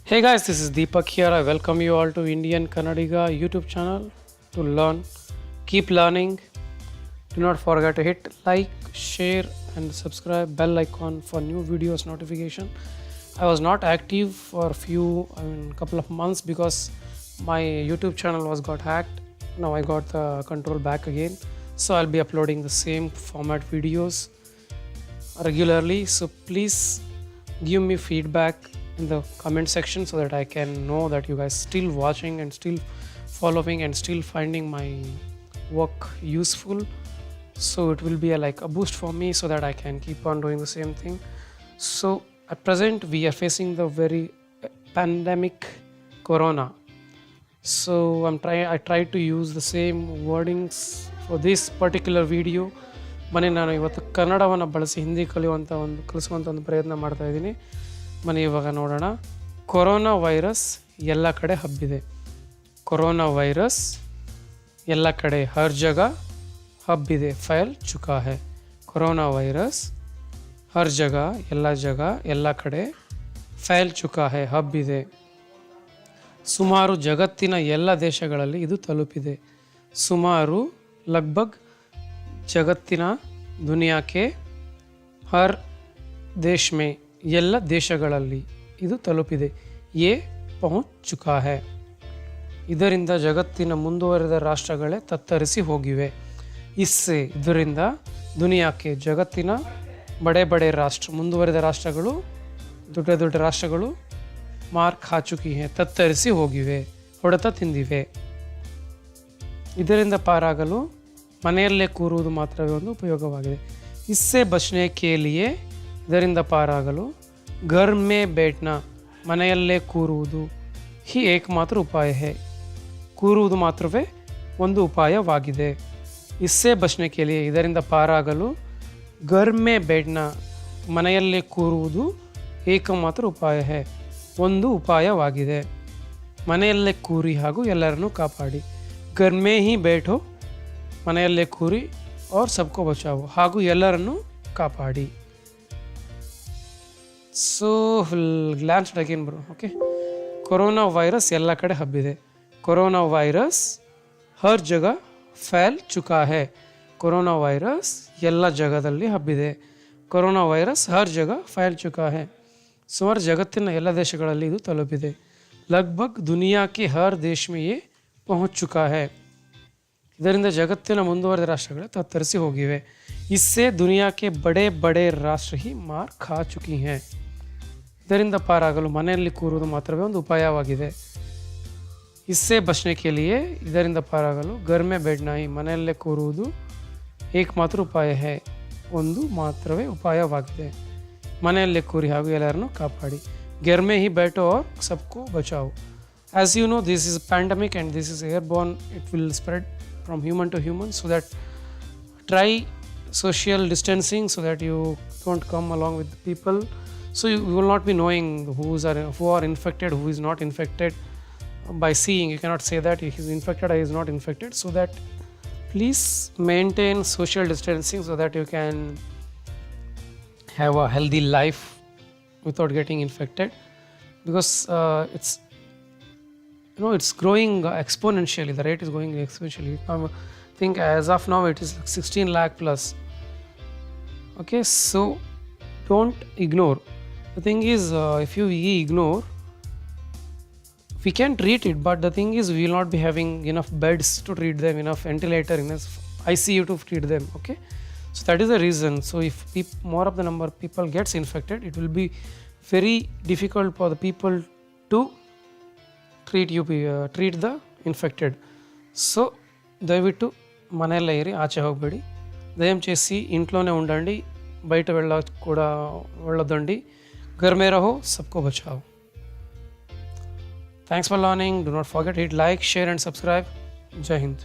Hey guys, this is Deepak here. I welcome you all to IndianKannadiga YouTube channel to learn. Keep learning. Do not forget to hit like, share and subscribe bell icon for new videos notification. I was not active for couple of months because my YouTube channel was got hacked. Now I got the control back again. So I'll be uploading the same format videos regularly. So please give me feedback in the comment section so that I can know that you guys still watching and still following and still finding my work useful. So it will be like a boost for me so that I can keep on doing the same thing. So at present we are facing the very pandemic corona. So I tried to use the same wordings for this particular video. ಬನ್ನಿ ನಾನು ಇವತ್ತು ಕನ್ನಡವನ್ನು ಬಳಸಿ ಹಿಂದಿ ಕಲಿಸುವಂಥ ಒಂದು ಪ್ರಯತ್ನ ಮಾಡ್ತಾ ಇದ್ದೀನಿ. ಬನ್ನಿ ಇವಾಗ ನೋಡೋಣ. ಕೊರೋನಾ ವೈರಸ್ ಎಲ್ಲ ಕಡೆ ಹಬ್ಬಿದೆ. ಕೊರೋನಾ ವೈರಸ್ ಎಲ್ಲ ಕಡೆ ಹರ್ ಜಗ ಹಬ್ಬಿದೆ. ಫೈಲ್ ಚುಕಾ ಹೈ. ಕೊರೋನಾ ವೈರಸ್ ಹರ್ ಜಗ ಎಲ್ಲ ಕಡೆ ಫೈಲ್ ಚುಕಾ ಹೈ, ಹಬ್ಬಿದೆ. ಸುಮಾರು ಜಗತ್ತಿನ ಎಲ್ಲ ದೇಶಗಳಲ್ಲಿ ಇದು ತಲುಪಿದೆ. ಸುಮಾರು ಲಗ್ಭಗ್ ಜಗತ್ತಿನ ದುನಿಯಾಕ್ಕೆ ಹರ್ ದೇಶ್ ಮೇ ಎಲ್ಲ ದೇಶಗಳಲ್ಲಿ ಇದು ತಲುಪಿದೆ. ಯೇ ಪಹುಂಚ್ ಚುಕಾ ಹೈ. ಇದರಿಂದ ಜಗತ್ತಿನ ಮುಂದುವರೆದ ರಾಷ್ಟ್ರಗಳೇ ತತ್ತರಿಸಿ ಹೋಗಿವೆ. ಇದರಿಂದ ದುನಿಯಾಕ್ಕೆ ಜಗತ್ತಿನ ಬಡೆ ರಾಷ್ಟ್ರ ಮುಂದುವರೆದ ರಾಷ್ಟ್ರಗಳು ದೊಡ್ಡ ರಾಷ್ಟ್ರಗಳು ಮಾರ್ ಖಾ ಚುಕಿ ಹೈ, ತತ್ತರಿಸಿ ಹೋಗಿವೆ, ಹೊಡೆತ ತಿಂದಿವೆ. ಇದರಿಂದ ಪಾರಾಗಲು ಮನೆಯಲ್ಲೇ ಕೂರುವುದು ಮಾತ್ರವೇ ಒಂದು ಉಪಯೋಗವಾಗಿದೆ. ಇಸ್ಸೆ ಬಚ್ನೆ ಕೆ ಲಿಯೆ, ಇದರಿಂದ ಪಾರಾಗಲು ಘರ್ ಮೇ ಬೇಟ್ನಾ, ಮನೆಯಲ್ಲೇ ಕೂರುವುದು, ಹಿ ಏಕಮಾತ್ರ ಉಪಾಯ ಹೈ, ಕೂರುವುದು ಮಾತ್ರವೇ ಒಂದು ಉಪಾಯವಾಗಿದೆ. ಇಸ್ಸೆ ಬಚ್ನೆ ಕೆ ಲಿಯೆ, ಇದರಿಂದ ಪಾರಾಗಲು ಘರ್ ಮೇ ಬೇಟ್ನಾ, ಮನೆಯಲ್ಲೇ ಕೂರುವುದು ಏಕಮಾತ್ರ ಉಪಾಯ ಹೈ, ಒಂದು ಉಪಾಯವಾಗಿದೆ. ಮನೆಯಲ್ಲೇ ಕೂರಿ ಹಾಗೂ ಎಲ್ಲರನ್ನೂ ಕಾಪಾಡಿ. ಘರ್ ಮೇ ಹಿ ಬೇಠೋ, ಮನೆಯಲ್ಲೇ ಕೂರಿ और सबको बचाओ ಹಾಗೂ ಎಲ್ಲರನ್ನು ಕಾಪಾಡಿ. So glance again bro. Okay, corona virus ಎಲ್ಲ ಕಡೆ ಹಬ್ಬಿದೆ. ಕೊರೋನಾ ವೈರಸ್ ಹರ್ ಜಗ ಫೈಲ್ ಚುಕಾ ಹೈ. ಕೊರೋನಾ ವೈರಸ್ ಎಲ್ಲ ಜಗದಲ್ಲಿ ಹಬ್ಬಿದೆ. ಕೊರೋನಾ ವೈರಸ್ ಹರ್ ಜಗ ಫೈಲ್ ಚುಕಾ ಹೈ. ಸುಮಾರು ಜಗತ್ತಿನ ಎಲ್ಲ ದೇಶಗಳಲ್ಲಿ ಇದು ತಲುಪಿದೆ. ಲಗ್ಭಗ್ ದುನಿಯಾಕ್ಕೆ ಹರ್ ದೇಶ್ ಮೇ ಯೇ ಪಹುಂಚ್ ಚುಕಾ ಹೈ. ಇದರಿಂದ ಜಗತ್ತಿನ ಮುಂದುವರೆದ ರಾಷ್ಟ್ರಗಳೇ ತತ್ತರಿಸಿ ಹೋಗಿವೆ. ಇಸ್ಸೆ ದುನಿಯಾಕ್ಕೆ ಬಡೆ ರಾಷ್ಟ್ರ ಹಿ ಮಾರ್ ಖಾ ಚುಕಿ ಹೈ. ಇದರಿಂದ ಪಾರಾಗಲು ಮನೆಯಲ್ಲಿ ಕೂರುವುದು ಮಾತ್ರವೇ ಒಂದು ಉಪಾಯವಾಗಿದೆ. ಇಸ್ಸೆ ಬಚ್ನೆ ಕೆ ಲಿಯೆ, ಇದರಿಂದ ಪಾರಾಗಲು ಘರ್ ಮೇ ಬೇಟ್ನಾ ಹಿ, ಮನೆಯಲ್ಲೇ ಕೂರುವುದು ಏಕಮಾತ್ರ ಉಪಾಯ ಹೈ, ಒಂದು ಮಾತ್ರವೇ ಉಪಾಯವಾಗಿದೆ. ಮನೆಯಲ್ಲೇ ಕೂರಿ ಹಾಗೂ ಎಲ್ಲರನ್ನು ಕಾಪಾಡಿ. ಘರ್ ಮೇ ಹಿ ಬೇಟೋ ಔರ್ ಸಬ್ಕೋ ಬಚಾओ. As you know, this is a pandemic and this is airborne. It will spread from human to human, so that try social distancing so that you don't come along with the people. So you will not be knowing who are infected, who is not infected by seeing. You cannot say that he is infected or he is not infected. So that please maintain social distancing so that you can have a healthy life without getting infected, because it's growing exponentially. The rate is going exponentially. I think as of now it is like 16 lakh plus. Okay, so don't ignore. The thing is, if you ignore, we can treat it, but the thing is we will not be having enough beds to treat them, enough ventilator, enough ICU to treat them. Okay, so that is the reason. So if more of the number of people gets infected, it will be very difficult for the people to treat the infected. So దయవిಟ್ಟು మನೆಯಲ್ಲೇ ఇరి, ఆచೆ ಹೋಗಬೇಡಿ. దయచేసి ఇంట్లోనే ఉండండి, బయట వెళ్ళొద్దండి. घर में रहो, सबको बचाओ. Thanks for learning. Do not forget to hit like, share and subscribe. Jai Hind.